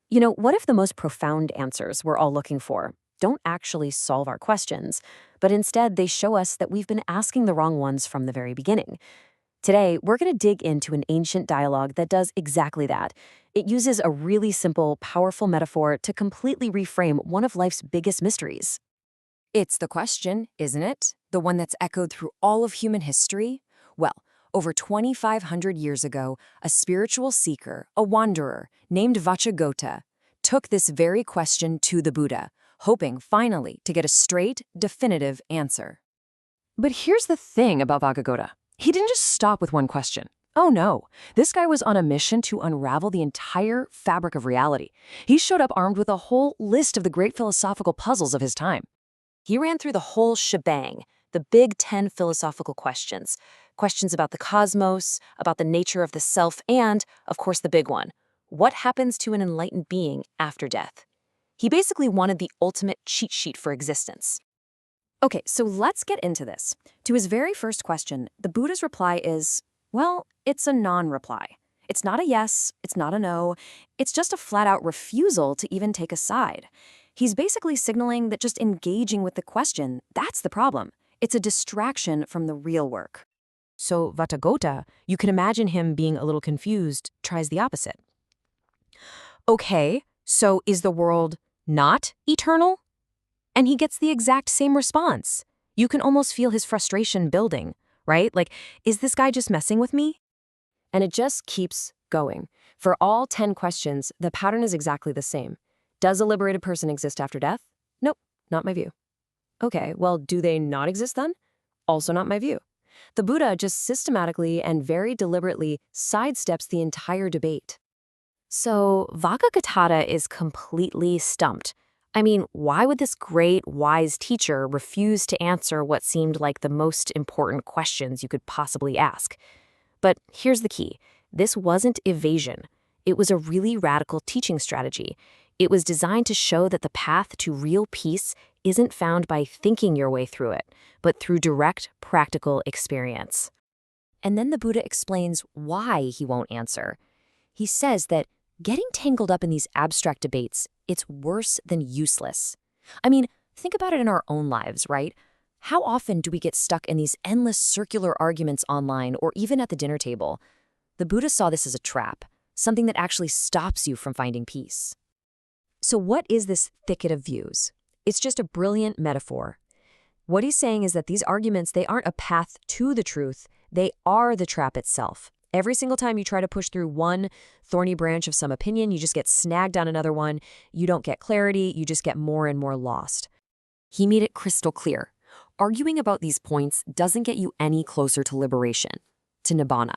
What if the most profound answers we're all looking for don't actually solve our questions, but instead they show us that we've been asking the wrong ones from the very beginning? Today, we're going to dig into an ancient dialogue that does exactly that. It uses a really simple, powerful metaphor to completely reframe one of life's biggest mysteries. It's the question, isn't it? The one that's echoed through all of human history? Well, over 2,500 years ago, a spiritual seeker, a wanderer, named Vacchagotta, took this very question to the Buddha, hoping finally to get a straight, definitive answer. But here's the thing about Vacchagotta. He didn't just stop with one question. Oh no, this guy was on a mission to unravel the entire fabric of reality. He showed up armed with a whole list of the great philosophical puzzles of his time. He ran through the whole shebang, the big 10 philosophical questions. Questions about the cosmos, about the nature of the self, and, of course, the big one, what happens to an enlightened being after death? He basically wanted the ultimate cheat sheet for existence. Okay, so let's get into this. To his very first question, the Buddha's reply is, well, it's a non-reply. It's not a yes, it's not a no, it's just a flat-out refusal to even take a side. He's basically signaling that just engaging with the question, that's the problem. It's a distraction from the real work. So Vacchagotta, you can imagine him being a little confused, tries the opposite. Okay, so is the world not eternal? And he gets the exact same response. You can almost feel his frustration building, right? Like, is this guy just messing with me? And it just keeps going. For all 10 questions, the pattern is exactly the same. Does a liberated person exist after death? Nope, not my view. Okay, well, do they not exist then? Also not my view. The Buddha just systematically and very deliberately sidesteps the entire debate. So Vacchagotta is completely stumped. I mean, why would this great, wise teacher refuse to answer what seemed like the most important questions you could possibly ask? But here's the key. This wasn't evasion. It was a really radical teaching strategy. It was designed to show that the path to real peace isn't found by thinking your way through it, but through direct, practical experience. And then the Buddha explains why he won't answer. He says that getting tangled up in these abstract debates, it's worse than useless. I mean, think about it in our own lives, right? How often do we get stuck in these endless circular arguments online or even at the dinner table? The Buddha saw this as a trap, something that actually stops you from finding peace. So what is this thicket of views? It's just a brilliant metaphor. What he's saying is that these arguments, they aren't a path to the truth, they are the trap itself. Every single time you try to push through one thorny branch of some opinion, you just get snagged on another one. You don't get clarity, you just get more and more lost. He made it crystal clear. Arguing about these points doesn't get you any closer to liberation, to nibbana.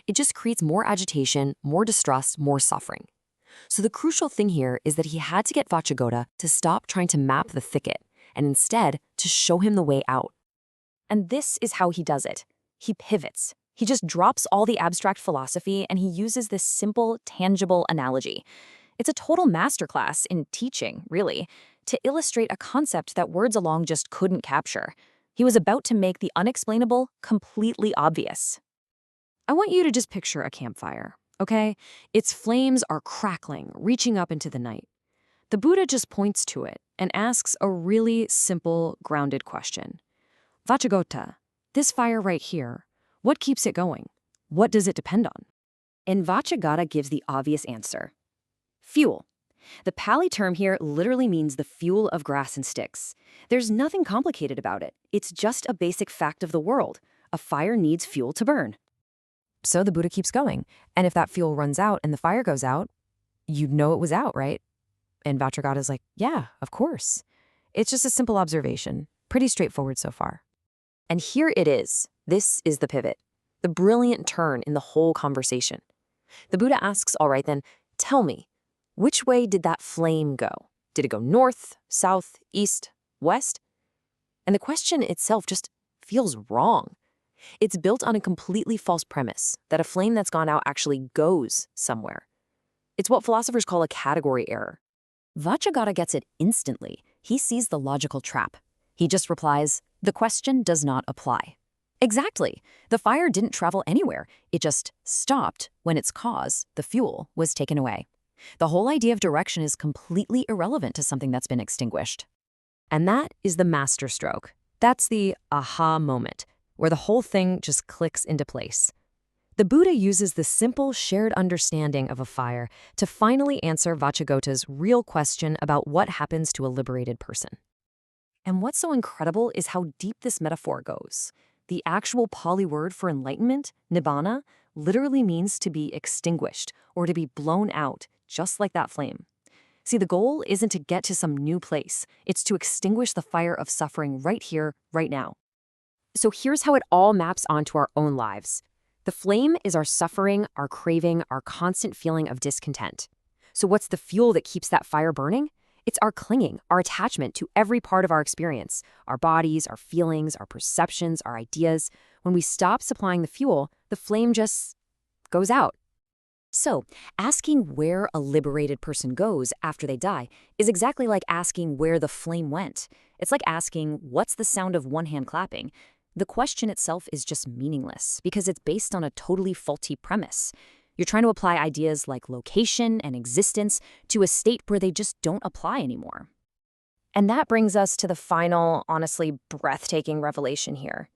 It just creates more agitation, more distrust, more suffering. So the crucial thing here is that he had to get Vacchagotta to stop trying to map the thicket and instead to show him the way out. And this is how he does it. He pivots. He just drops all the abstract philosophy and he uses this simple, tangible analogy. It's a total masterclass in teaching, really, to illustrate a concept that words alone just couldn't capture. He was about to make the unexplainable completely obvious. I want you to just picture a campfire, okay? Its flames are crackling, reaching up into the night. The Buddha just points to it and asks a really simple, grounded question. Vacchagotta, this fire right here, what keeps it going? What does it depend on? And Vacchagotta gives the obvious answer. Fuel. The Pali term here literally means the fuel of grass and sticks. There's nothing complicated about it. It's just a basic fact of the world. A fire needs fuel to burn. So the Buddha keeps going. And if that fuel runs out and the fire goes out, you'd know it was out, right? And Vacchagotta's like, yeah, of course. It's just a simple observation. Pretty straightforward so far. And here it is. This is the pivot. The brilliant turn in the whole conversation. The Buddha asks, all right then, tell me, which way did that flame go? Did it go north, south, east, west? And the question itself just feels wrong. It's built on a completely false premise that a flame that's gone out actually goes somewhere. It's what philosophers call a category error. Vacchagotta gets it instantly. He sees the logical trap. He just replies, the question does not apply. Exactly. The fire didn't travel anywhere. It just stopped when its cause, the fuel, was taken away. The whole idea of direction is completely irrelevant to something that's been extinguished. And that is the masterstroke. That's the aha moment, where the whole thing just clicks into place. The Buddha uses the simple shared understanding of a fire to finally answer Vacchagotta's real question about what happens to a liberated person. And what's so incredible is how deep this metaphor goes. The actual Pali word for enlightenment, nibbana, literally means to be extinguished or to be blown out, just like that flame. See, the goal isn't to get to some new place. It's to extinguish the fire of suffering right here, right now. So here's how it all maps onto our own lives. The flame is our suffering, our craving, our constant feeling of discontent. So what's the fuel that keeps that fire burning? It's our clinging, our attachment to every part of our experience, our bodies, our feelings, our perceptions, our ideas. When we stop supplying the fuel, the flame just goes out. So, asking where a liberated person goes after they die is exactly like asking where the flame went. It's like asking, what's the sound of one hand clapping? The question itself is just meaningless because it's based on a totally faulty premise. You're trying to apply ideas like location and existence to a state where they just don't apply anymore. And that brings us to the final, honestly breathtaking revelation here.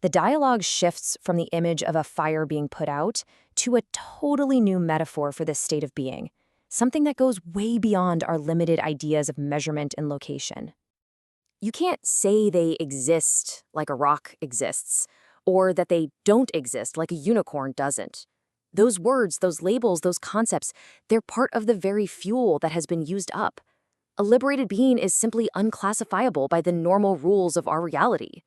The dialogue shifts from the image of a fire being put out to a totally new metaphor for this state of being, something that goes way beyond our limited ideas of measurement and location. You can't say they exist like a rock exists, or that they don't exist like a unicorn doesn't. Those words, those labels, those concepts, they're part of the very fuel that has been used up. A liberated being is simply unclassifiable by the normal rules of our reality.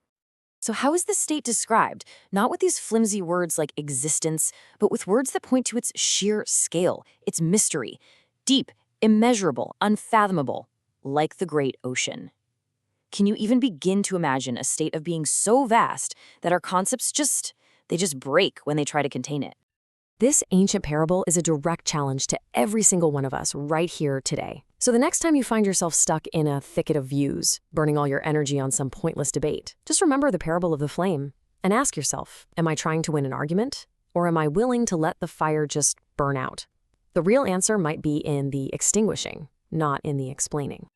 So how is this state described? Not with these flimsy words like existence, but with words that point to its sheer scale, its mystery, deep, immeasurable, unfathomable, like the great ocean. Can you even begin to imagine a state of being so vast that our concepts just break when they try to contain it? This ancient parable is a direct challenge to every single one of us right here today. So the next time you find yourself stuck in a thicket of views, burning all your energy on some pointless debate, just remember the parable of the flame and ask yourself, am I trying to win an argument, or am I willing to let the fire just burn out? The real answer might be in the extinguishing, not in the explaining.